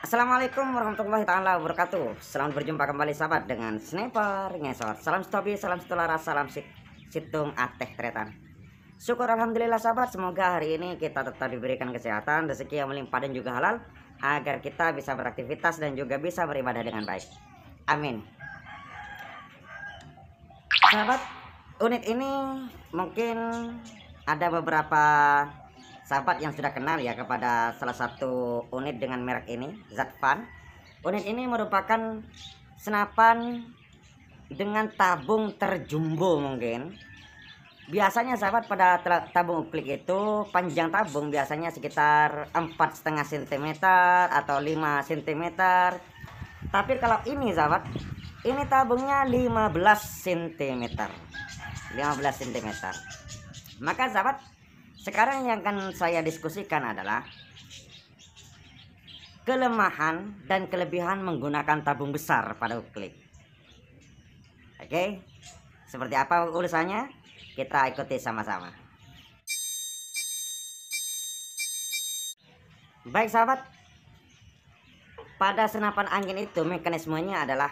Assalamualaikum warahmatullahi taala wabarakatuh. Selamat berjumpa kembali sahabat dengan Sniper Ngesot. Salam stobi, salam setelara, salam situng ateh tretan. Syukur alhamdulillah sahabat, semoga hari ini kita tetap diberikan kesehatan, rezeki yang melimpah dan juga halal agar kita bisa beraktivitas dan juga bisa beribadah dengan baik. Amin. Sahabat, unit ini mungkin ada beberapa sahabat yang sudah kenal ya kepada salah satu unit dengan merek ini, Zatvan. Unit ini merupakan senapan dengan tabung terjumbo mungkin. Biasanya sahabat pada tabung uklik itu panjang tabung biasanya sekitar 4,5 cm atau 5 cm. Tapi kalau ini sahabat, ini tabungnya 15 cm. 15 cm. Maka sahabat, sekarang yang akan saya diskusikan adalah kelemahan dan kelebihan menggunakan tabung besar pada uklik. Oke, seperti apa urusannya? Kita ikuti sama-sama. Baik sahabat, pada senapan angin itu mekanismenya adalah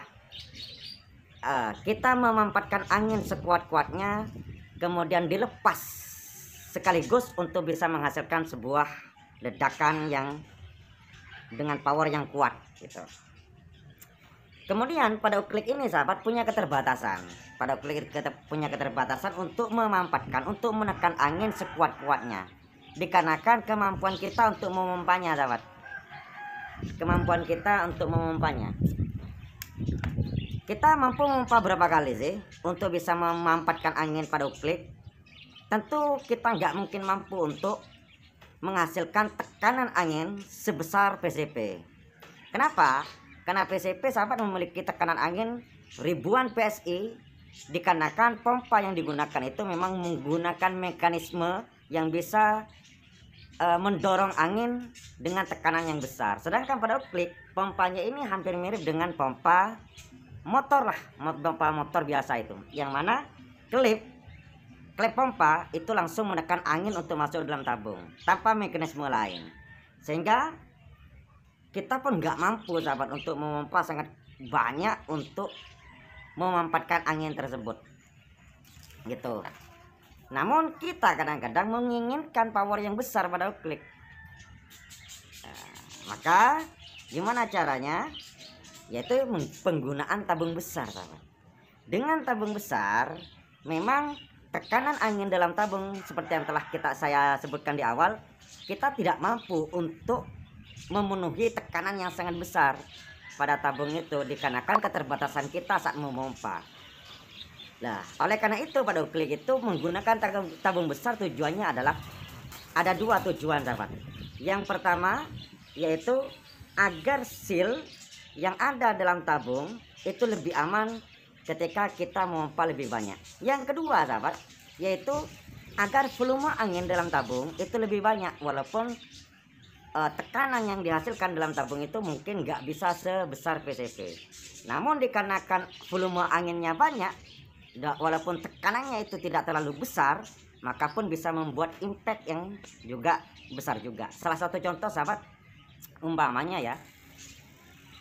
kita memanfaatkan angin sekuat-kuatnya, kemudian dilepas sekaligus untuk bisa menghasilkan sebuah ledakan yang dengan power yang kuat gitu. Kemudian pada uklik ini sahabat punya keterbatasan. Pada uklik punya keterbatasan untuk memanfaatkan, untuk menekan angin sekuat-kuatnya. Dikarenakan kemampuan kita untuk memompanya sahabat. Kemampuan kita untuk memompanya. Kita mampu memompa berapa kali sih untuk bisa memanfaatkan angin pada uklik? Tentu kita nggak mungkin mampu untuk menghasilkan tekanan angin sebesar PCP. Kenapa? Karena PCP sahabat memiliki tekanan angin ribuan PSI, dikarenakan pompa yang digunakan itu memang menggunakan mekanisme yang bisa mendorong angin dengan tekanan yang besar. Sedangkan pada uklik pompanya ini hampir mirip dengan pompa motor lah, pompa motor biasa itu, yang mana klip pompa itu langsung menekan angin untuk masuk dalam tabung tanpa mekanisme lain, sehingga kita pun nggak mampu sahabat untuk memompa sangat banyak untuk memanfaatkan angin tersebut gitu. Namun kita kadang-kadang menginginkan power yang besar pada uklik. Maka gimana caranya? Yaitu penggunaan tabung besar sahabat. Dengan tabung besar memang tekanan angin dalam tabung seperti yang telah saya sebutkan di awal, kita tidak mampu untuk memenuhi tekanan yang sangat besar pada tabung itu dikarenakan keterbatasan kita saat memompa. Nah, oleh karena itu pada uklik itu menggunakan tabung besar tujuannya adalah ada dua tujuan sahabat. Yang pertama yaitu agar seal yang ada dalam tabung itu lebih aman ketika kita memompa lebih banyak. Yang kedua sahabat, yaitu agar volume angin dalam tabung itu lebih banyak, walaupun tekanan yang dihasilkan dalam tabung itu mungkin nggak bisa sebesar PCP. Namun dikarenakan volume anginnya banyak, walaupun tekanannya itu tidak terlalu besar, maka pun bisa membuat impact yang juga besar juga. Salah satu contoh sahabat, umpamanya ya,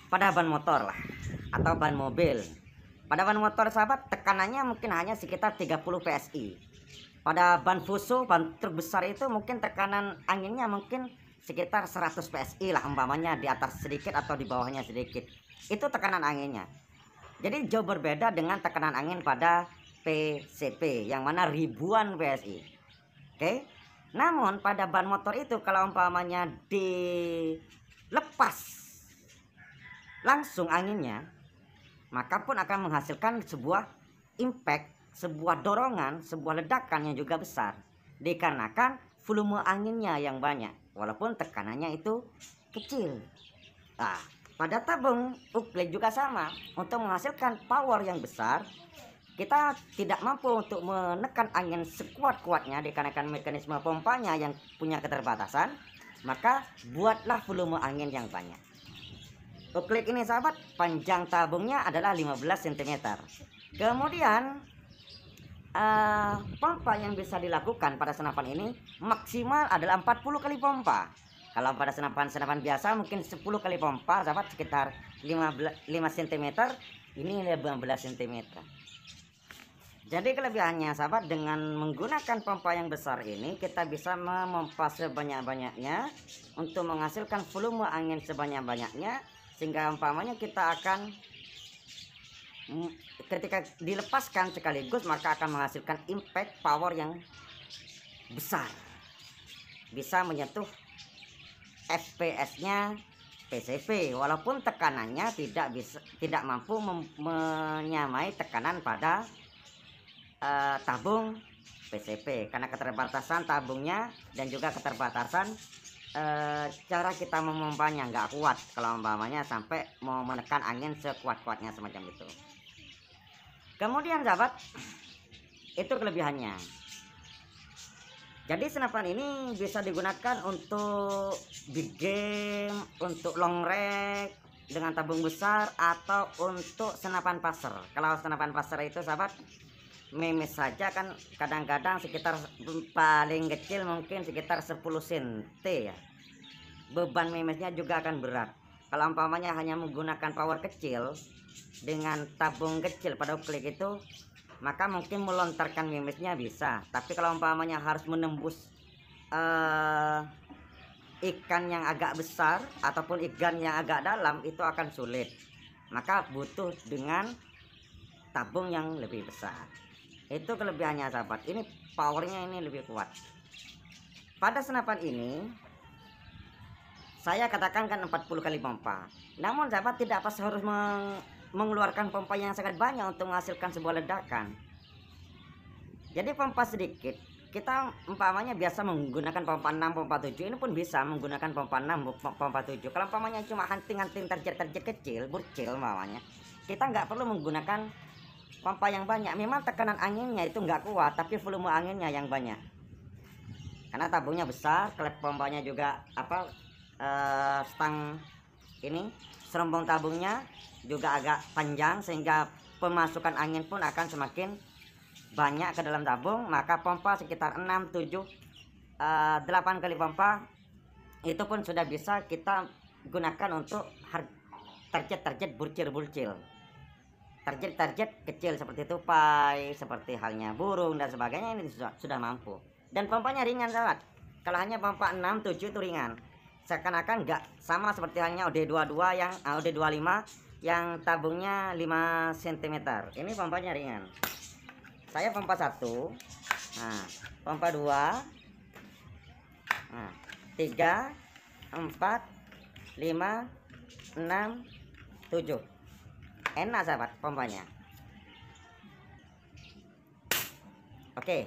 pada ban motor lah atau ban mobil. Pada ban motor sahabat tekanannya mungkin hanya sekitar 30 PSI. Pada ban fuso, ban truk besar itu mungkin tekanan anginnya mungkin sekitar 100 PSI lah, umpamanya di atas sedikit atau di bawahnya sedikit. Itu tekanan anginnya. Jadi jauh berbeda dengan tekanan angin pada PCP yang mana ribuan PSI. Oke. Namun pada ban motor itu kalau umpamanya dilepas langsung anginnya, maka pun akan menghasilkan sebuah impact, sebuah dorongan, sebuah ledakan yang juga besar dikarenakan volume anginnya yang banyak walaupun tekanannya itu kecil. Nah, pada tabung uklik juga sama, untuk menghasilkan power yang besar kita tidak mampu untuk menekan angin sekuat-kuatnya dikarenakan mekanisme pompanya yang punya keterbatasan, maka buatlah volume angin yang banyak. Uklik ini sahabat panjang tabungnya adalah 15 cm. Kemudian pompa yang bisa dilakukan pada senapan ini maksimal adalah 40 kali pompa. Kalau pada senapan biasa mungkin 10 kali pompa sahabat sekitar 5 cm, ini 15 cm. Jadi kelebihannya sahabat, dengan menggunakan pompa yang besar ini kita bisa memompa sebanyak-banyaknya untuk menghasilkan volume angin sebanyak-banyaknya, sehingga umpamanya kita akan ketika dilepaskan sekaligus maka akan menghasilkan impact power yang besar, bisa menyentuh FPS-nya PCV, walaupun tekanannya tidak mampu menyamai tekanan pada tabung PCV, karena keterbatasan tabungnya dan juga keterbatasan cara kita memompanya nggak kuat kalau umpamanya sampai mau menekan angin sekuat-kuatnya semacam itu. Kemudian sahabat, itu kelebihannya. Jadi senapan ini bisa digunakan untuk big game, untuk long range dengan tabung besar, atau untuk senapan passer. Kalau senapan passer itu sahabat, memes saja kan kadang-kadang sekitar, paling kecil mungkin sekitar 10 cm ya. Beban memesnya juga akan berat. Kalau umpamanya hanya menggunakan power kecil dengan tabung kecil pada klik itu, maka mungkin melontarkan memesnya bisa. Tapi kalau umpamanya harus menembus ikan yang agak besar ataupun ikan yang agak dalam, itu akan sulit. Maka butuh dengan tabung yang lebih besar. Itu kelebihannya sahabat. Ini powernya ini lebih kuat. Pada senapan ini saya katakan kan 40 kali pompa. Namun sahabat tidak pas harus mengeluarkan pompa yang sangat banyak untuk menghasilkan sebuah ledakan. Jadi pompa sedikit, kita umpamanya biasa menggunakan pompa 6, pompa 7, ini pun bisa menggunakan pompa 6, pompa 7. Kalau umpamanya cuma hunting-hunting target-target kecil, burcil umpamanya, kita nggak perlu menggunakan pompa yang banyak. Memang tekanan anginnya itu nggak kuat, tapi volume anginnya yang banyak. Karena tabungnya besar, klep pompanya juga stang ini, serombong tabungnya juga agak panjang, sehingga pemasukan angin pun akan semakin banyak ke dalam tabung. Maka pompa sekitar 6, 7, 8 kali pompa itu pun sudah bisa kita gunakan untuk target-target burcil-burcil, target-target kecil seperti tupai, seperti halnya burung dan sebagainya. Ini sudah mampu. Dan pompanya ringan sahabat. Kalau hanya pompa 6, 7 itu ringan, seakan-akan nggak sama seperti halnya OD22 yang OD25 yang tabungnya 5 cm. Ini pompanya ringan. Saya pompa 1, nah, pompa 2, nah, 3, 4, 5, 6, 7. Enak sahabat pompanya. Oke,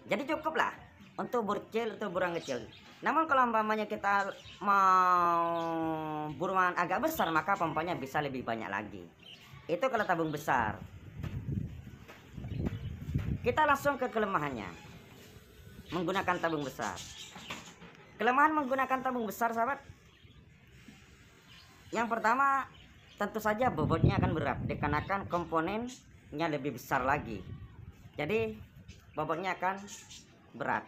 jadi cukuplah untuk burcil, untuk burung kecil. Namun kalau umpamanya kita mau buruan agak besar, maka pompanya bisa lebih banyak lagi. Itu kalau tabung besar. Kita langsung ke kelemahannya menggunakan tabung besar. Kelemahan menggunakan tabung besar sahabat, yang pertama tentu saja bobotnya akan berat, dikarenakan komponennya lebih besar lagi. Jadi bobotnya akan berat.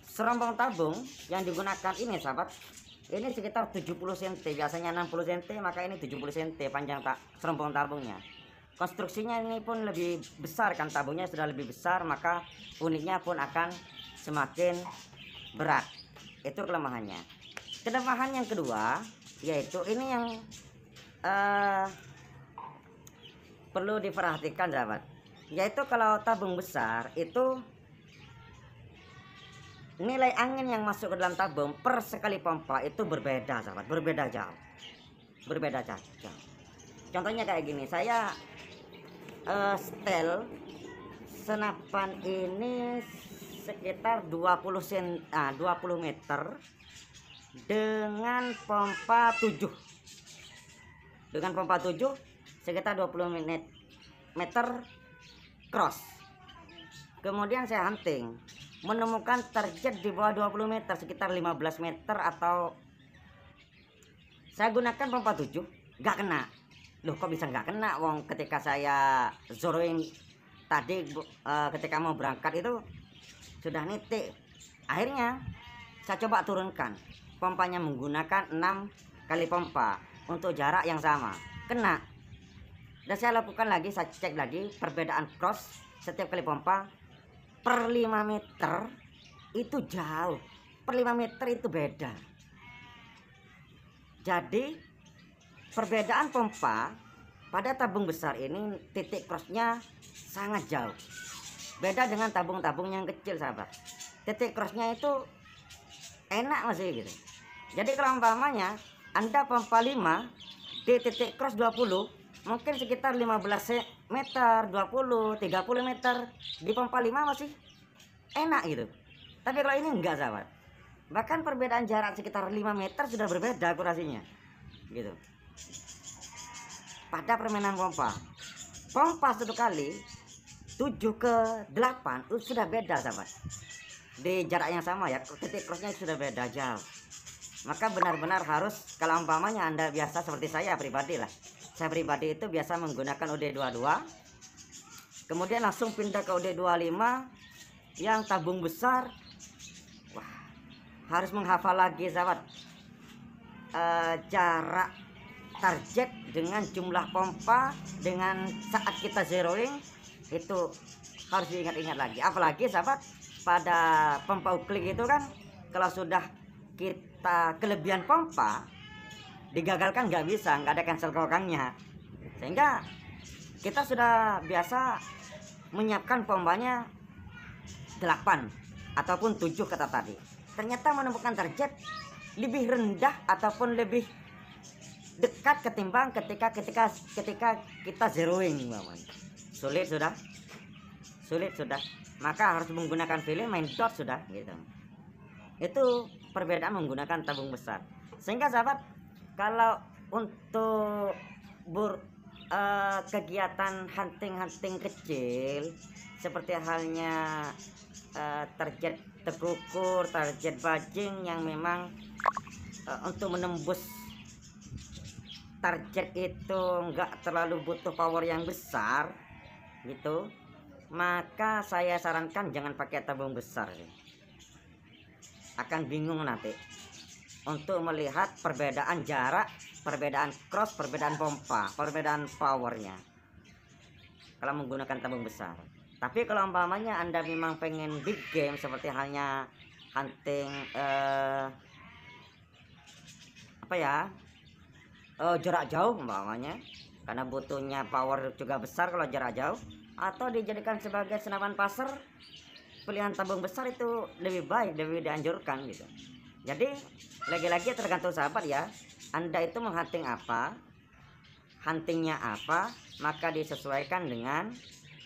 Serombong tabung yang digunakan ini sahabat, ini sekitar 70 cm, biasanya 60 cm, maka ini 70 cm panjang serombong tabungnya. Konstruksinya ini pun lebih besar kan, tabungnya sudah lebih besar, maka unitnya pun akan semakin berat. Itu kelemahannya. Kelemahan yang kedua yaitu ini yang perlu diperhatikan sahabat, yaitu kalau tabung besar itu nilai angin yang masuk ke dalam tabung per sekali pompa itu berbeda sahabat, berbeda jauh. Contohnya kayak gini, saya setel senapan ini sekitar 20 meter dengan pompa 7. Dengan pompa 7 sekitar 20 meter cross. Kemudian saya hunting, menemukan target di bawah 20 meter, sekitar 15 meter, atau saya gunakan pompa 7 nggak kena. Loh, kok bisa nggak kena, wong ketika saya zoroin tadi ketika mau berangkat itu sudah nitik. Akhirnya saya coba turunkan, pompanya menggunakan 6 kali pompa untuk jarak yang sama, kena. Dan saya lakukan lagi, saya cek lagi perbedaan cross setiap kali pompa per 5 meter itu jauh, per 5 meter itu beda. Jadi perbedaan pompa pada tabung besar ini titik crossnya sangat jauh, beda dengan tabung-tabung yang kecil sahabat. Titik crossnya itu enak masih gitu. Jadi kalau umpamanya Anda pompa 5 di titik cross 20, mungkin sekitar 15 meter, 20, 30 meter di pompa 5 masih enak gitu. Tapi kalau ini enggak sahabat, bahkan perbedaan jarak sekitar 5 meter sudah berbeda akurasinya gitu. Pada permainan pompa satu kali 7 ke 8 itu sudah beda sahabat, di jarak yang sama ya, titik crossnya sudah beda jauh. Maka benar-benar harus, kalau umpamanya Anda biasa seperti saya pribadi lah, saya pribadi itu biasa menggunakan OD22, kemudian langsung pindah ke OD25 yang tabung besar. Wah, harus menghafal lagi sahabat, jarak target dengan jumlah pompa dengan saat kita zeroing itu harus diingat-ingat lagi. Apalagi sahabat, pada pompa uklik itu kan kalau sudah kita kelebihan pompa digagalkan nggak bisa, nggak ada cancel kokangnya, sehingga kita sudah biasa menyiapkan pompanya 8 ataupun 7 kata tadi. Ternyata menemukan target lebih rendah ataupun lebih dekat ketimbang ketika kita zeroing. Sulit sudah, maka harus menggunakan pilih main dot sudah gitu. Itu perbedaan menggunakan tabung besar. Sehingga sahabat, kalau untuk kegiatan hunting kecil seperti halnya target terkukur, target bajing yang memang untuk menembus target itu enggak terlalu butuh power yang besar gitu, maka saya sarankan jangan pakai tabung besar, akan bingung nanti untuk melihat perbedaan jarak, perbedaan cross, perbedaan pompa, perbedaan powernya kalau menggunakan tabung besar. Tapi kalau umpamanya Anda memang pengen big game seperti halnya hunting jarak jauh umpamanya, karena butuhnya power juga besar kalau jarak jauh, atau dijadikan sebagai senapan pasar, pilihan tabung besar itu lebih baik, lebih dianjurkan gitu. Jadi lagi-lagi tergantung sahabat ya, Anda itu menghunting apa, huntingnya apa, maka disesuaikan dengan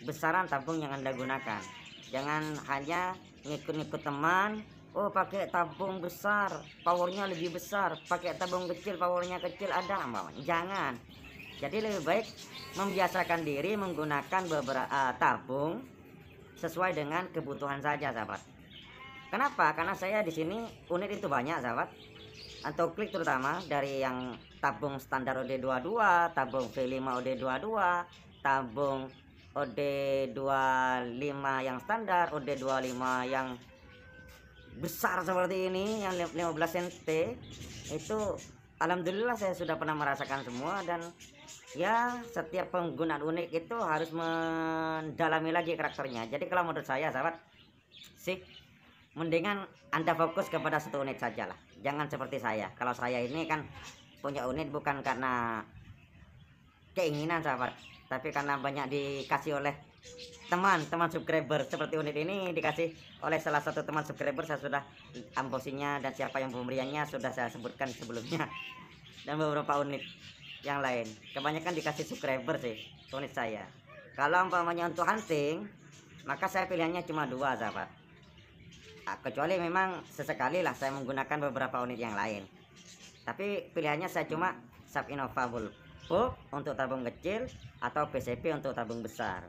besaran tabung yang Anda gunakan. Jangan hanya ngikut-ngikut teman, oh pakai tabung besar powernya lebih besar, pakai tabung kecil powernya kecil, ada umpamanya. Jangan. Jadi lebih baik membiasakan diri menggunakan beberapa tabung sesuai dengan kebutuhan saja sahabat. Kenapa? Karena saya di sini unit itu banyak sahabat, atau klik terutama dari yang tabung standar OD22, tabung V5 OD22, tabung OD25 yang standar, OD25 yang besar seperti ini yang 15 cm itu alhamdulillah saya sudah pernah merasakan semua. Dan ya, setiap penggunaan unit itu harus mendalami lagi karakternya. Jadi kalau menurut saya sahabat sih, mendingan Anda fokus kepada satu unit saja lah, jangan seperti saya. Kalau saya ini kan punya unit bukan karena keinginan sahabat, tapi karena banyak dikasih oleh teman-teman subscriber. Seperti unit ini dikasih oleh salah satu teman subscriber, saya sudah unboxingnya dan siapa yang pemberiannya sudah saya sebutkan sebelumnya. Dan beberapa unit yang lain kebanyakan dikasih subscriber sih unit saya. Kalau umpamanya untuk hunting, maka saya pilihannya cuma 2 sahabat, kecuali memang sesekali lah saya menggunakan beberapa unit yang lain. Tapi pilihannya saya cuma Subinova Bulk untuk tabung kecil atau PCP untuk tabung besar.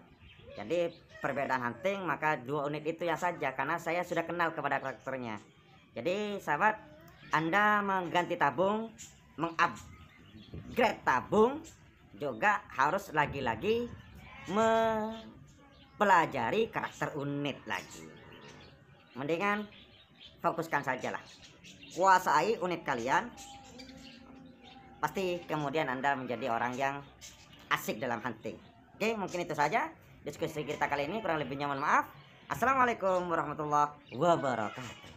Jadi perbedaan hunting maka 2 unit itu ya saja, karena saya sudah kenal kepada karakternya. Jadi sahabat, Anda mengganti tabung, mengupgrade tabung, juga harus lagi-lagi mempelajari karakter unit lagi. Mendingan fokuskan sajalah, kuasai unit kalian, pasti kemudian Anda menjadi orang yang asik dalam hunting. Oke, mungkin itu saja diskusi kita kali ini, kurang lebihnya mohon maaf. Assalamualaikum warahmatullahi wabarakatuh.